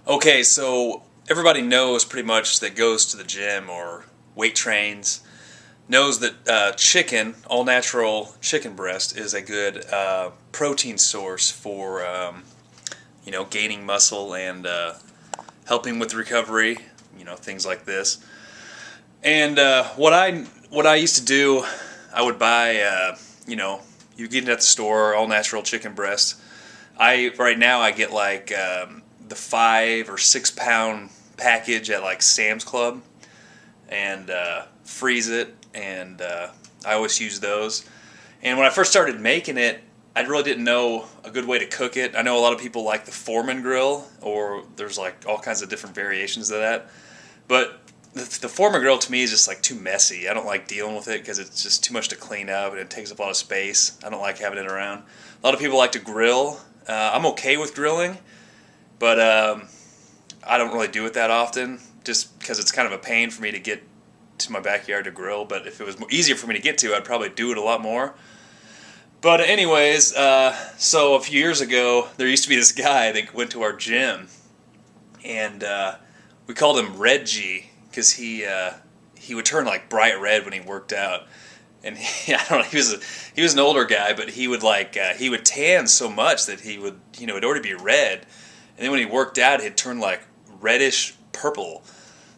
Okay, so everybody knows pretty much that goes to the gym or weight trains knows that chicken, all natural chicken breast, is a good protein source for gaining muscle and helping with recovery. Things like this. And what I used to do, I would buy you get it at the store, all natural chicken breast. Right now I get like the 5 or 6 pound package at like Sam's Club, and freeze it, and I always use those. And when I first started making it, I really didn't know a good way to cook it. I know a lot of people like the Foreman grill, or there's like all kinds of different variations of that. But the Foreman grill to me is just like too messy. I don't like dealing with it because it's just too much to clean up and it takes up a lot of space. I don't like having it around. A lot of people like to grill. I'm okay with grilling, but I don't really do it that often just because it's kind of a pain for me to get to my backyard to grill. But if it was easier for me to get to, I'd probably do it a lot more. But anyways, so a few years ago, there used to be this guy that went to our gym, and we called him Red G because he would turn like bright red when he worked out. And I don't know, he was an older guy, but he would he would tan so much that he would it'd already be red, and then when he worked out, he'd turn like reddish purple.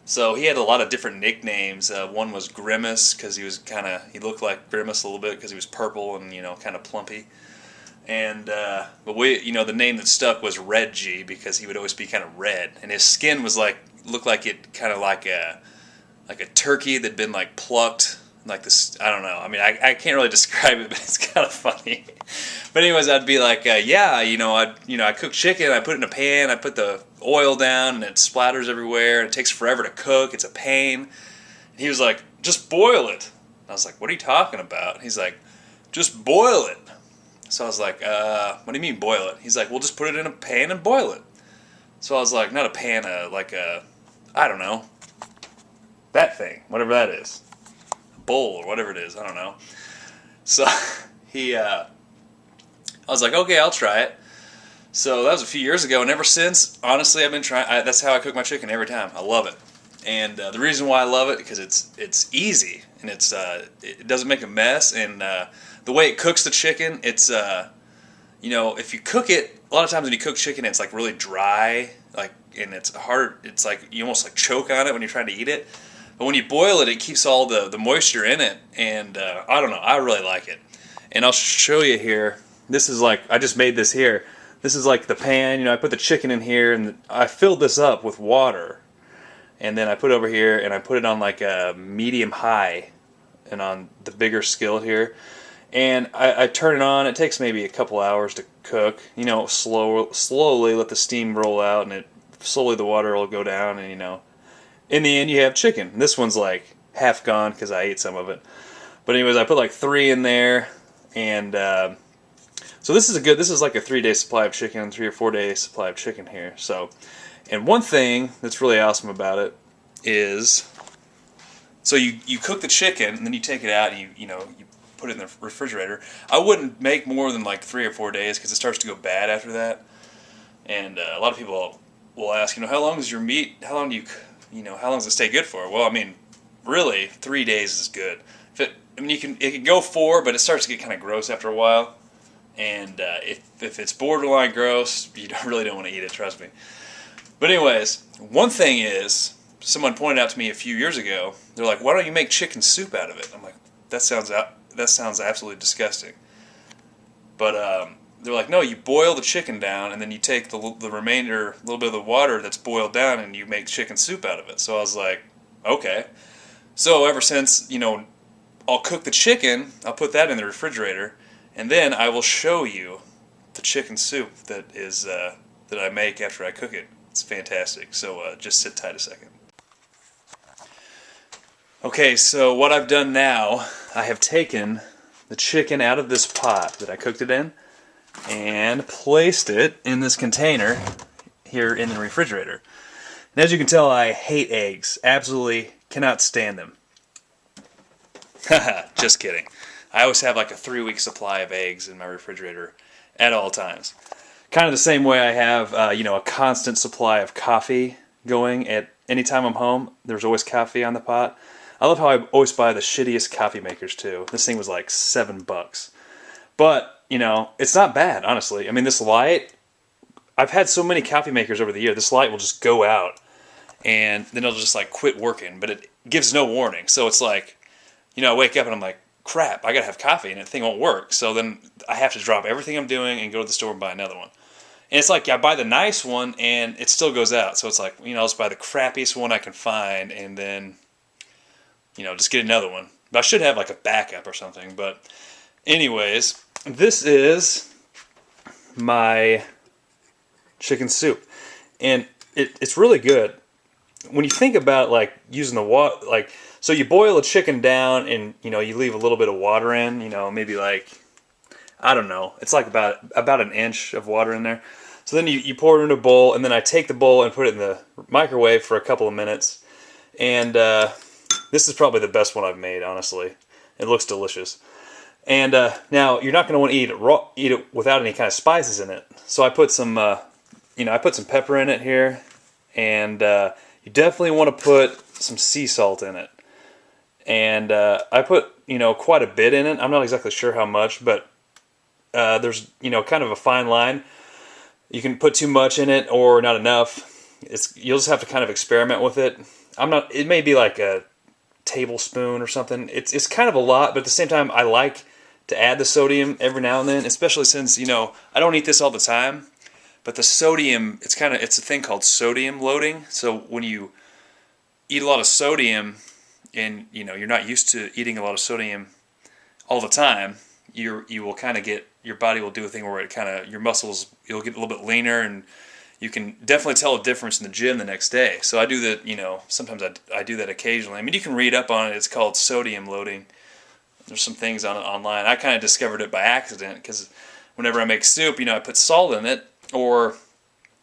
So he had a lot of different nicknames. One was Grimace because he looked like Grimace a little bit because he was purple and kind of plumpy. And but the name that stuck was Red G because he would always be kind of red, and his skin was looked like it kind of like a turkey that'd been like plucked. Like this, I don't know. I mean, I can't really describe it, but it's kind of funny. But anyways, I'd be like, I cook chicken, I put it in a pan, I put the oil down, and it splatters everywhere, and it takes forever to cook. It's a pain. And he was like, just boil it. I was like, what are you talking about? And he's like, just boil it. So I was like, what do you mean boil it? He's like, well, just put it in a pan and boil it. So I was like, not a pan, I don't know, that thing, whatever that is. Bowl or whatever it is, I don't know. So I was like, okay, I'll try it. So that was a few years ago, and ever since, honestly, I've been trying. That's how I cook my chicken every time. I love it, and the reason why I love it because it's easy and it doesn't make a mess, and the way it cooks the chicken, it's if you cook it, a lot of times when you cook chicken, it's like really dry, and it's hard. It's like you almost like choke on it when you're trying to eat it. But when you boil it, it keeps all the moisture in it, and I don't know, I really like it. And I'll show you here. This is I just made this here. This is like the pan, I put the chicken in here, and I filled this up with water. And then I put it over here, and I put it on like a medium-high, and on the bigger skillet here. And I turn it on. It takes maybe a couple hours to cook. Slowly let the steam roll out, and slowly the water will go down, and in the end, you have chicken. This one's like half gone because I ate some of it. But anyways, I put like 3 in there, and so this is like a 3-day supply of chicken, 3 or 4-day supply of chicken here. So, and one thing that's really awesome about it is, so you cook the chicken and then you take it out and you put it in the refrigerator. I wouldn't make more than like 3 or 4 days because it starts to go bad after that. And a lot of people will ask, how long is your meat? How long does it stay good for? Well, I mean, really, 3 days is good. It can go 4, but it starts to get kind of gross after a while. And if it's borderline gross, you really don't want to eat it, trust me. But anyways, one thing is, someone pointed out to me a few years ago, they're like, why don't you make chicken soup out of it? I'm like, that sounds absolutely disgusting. But they're like, no, you boil the chicken down, and then you take the remainder, a little bit of the water that's boiled down, and you make chicken soup out of it. So I was like, okay. So ever since, I'll cook the chicken, I'll put that in the refrigerator, and then I will show you the chicken soup that I make after I cook it. It's fantastic. So just sit tight a second. Okay, so what I've done now, I have taken the chicken out of this pot that I cooked it in, and placed it in this container here in the refrigerator. And as you can tell, I hate eggs. Absolutely cannot stand them. Haha, just kidding. I always have like a 3-week supply of eggs in my refrigerator at all times. Kind of the same way I have, a constant supply of coffee going at any time I'm home. There's always coffee on the pot. I love how I always buy the shittiest coffee makers too. This thing was like $7. But, it's not bad, honestly. I mean, this light, I've had so many coffee makers over the year, this light will just go out and then it'll just like quit working, but it gives no warning. So it's like, I wake up and I'm like, crap, I gotta have coffee and the thing won't work. So then I have to drop everything I'm doing and go to the store and buy another one. And it's like I buy the nice one and it still goes out. So it's like, I'll just buy the crappiest one I can find and then, just get another one. But I should have like a backup or something. But anyways, this is my chicken soup. And it's really good. When you think about like using the water, like, so you boil a chicken down and, you leave a little bit of water in, maybe like, I don't know, it's like about an inch of water in there. So then you pour it in a bowl, and then I take the bowl and put it in the microwave for a couple of minutes. And this is probably the best one I've made, honestly. It looks delicious. And now you're not going to want to eat it raw, eat it without any kind of spices in it. So I put some, I put some pepper in it here, and you definitely want to put some sea salt in it. And I put, quite a bit in it. I'm not exactly sure how much, but there's, kind of a fine line. You can put too much in it or not enough. You'll just have to kind of experiment with it. It may be like a tablespoon or something. It's kind of a lot, but at the same time, I like to add the sodium every now and then, especially since, I don't eat this all the time. But the sodium, it's a thing called sodium loading. So when you eat a lot of sodium, and you're not used to eating a lot of sodium all the time, you will kind of get, your body will do a thing where it kind of, your muscles, you'll get a little bit leaner, and you can definitely tell a difference in the gym the next day. So I do that, sometimes I do that occasionally. I mean, you can read up on it. It's called sodium loading. There's some things on it online. I kind of discovered it by accident because whenever I make soup, I put salt in it, or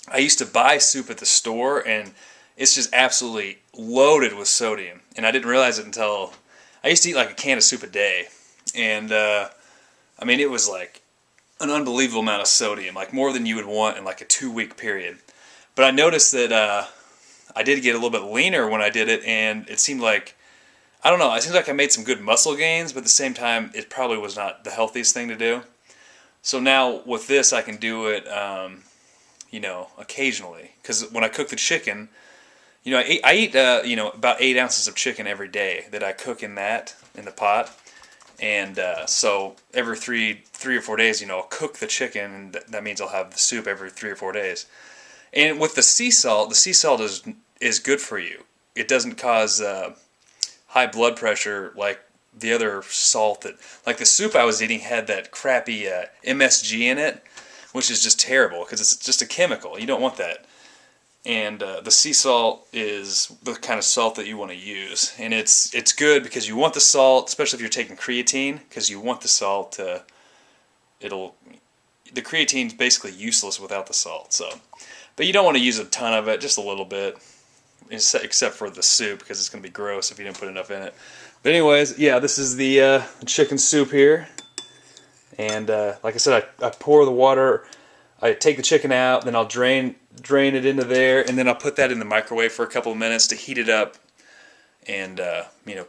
I used to buy soup at the store, and it's just absolutely loaded with sodium. And I didn't realize it until I used to eat like a can of soup a day. And, it was like an unbelievable amount of sodium, like more than you would want in like a 2-week period. But I noticed that I did get a little bit leaner when I did it, and it seemed like, I don't know, it seems like I made some good muscle gains, but at the same time, it probably was not the healthiest thing to do. So now with this, I can do it, occasionally. Because when I cook the chicken, I eat about 8 ounces of chicken every day that I cook in the pot. And so every three or 4 days, I'll cook the chicken, and that means I'll have the soup every 3 or 4 days. And with the sea salt is good for you. It doesn't cause high blood pressure like the other salt like the soup I was eating had that crappy MSG in it, which is just terrible because it's just a chemical. You don't want that. And the sea salt is the kind of salt that you want to use. And it's good because you want the salt, especially if you're taking creatine, because you want the salt to, the creatine's basically useless without the salt. So, but you don't want to use a ton of it, just a little bit, except for the soup, because it's going to be gross if you didn't put enough in it. But anyways, yeah, this is the chicken soup here. And like I said, I pour the water, I take the chicken out, then I'll drain it into there, and then I'll put that in the microwave for a couple of minutes to heat it up, and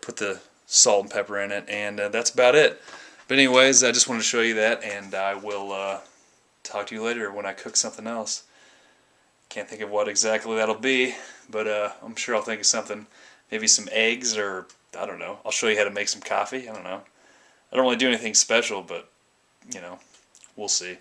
put the salt and pepper in it, and that's about it. But anyways, I just wanted to show you that, and I will talk to you later when I cook something else. Can't think of what exactly that'll be, but I'm sure I'll think of something. Maybe some eggs, or I don't know. I'll show you how to make some coffee. I don't know. I don't really do anything special, but we'll see.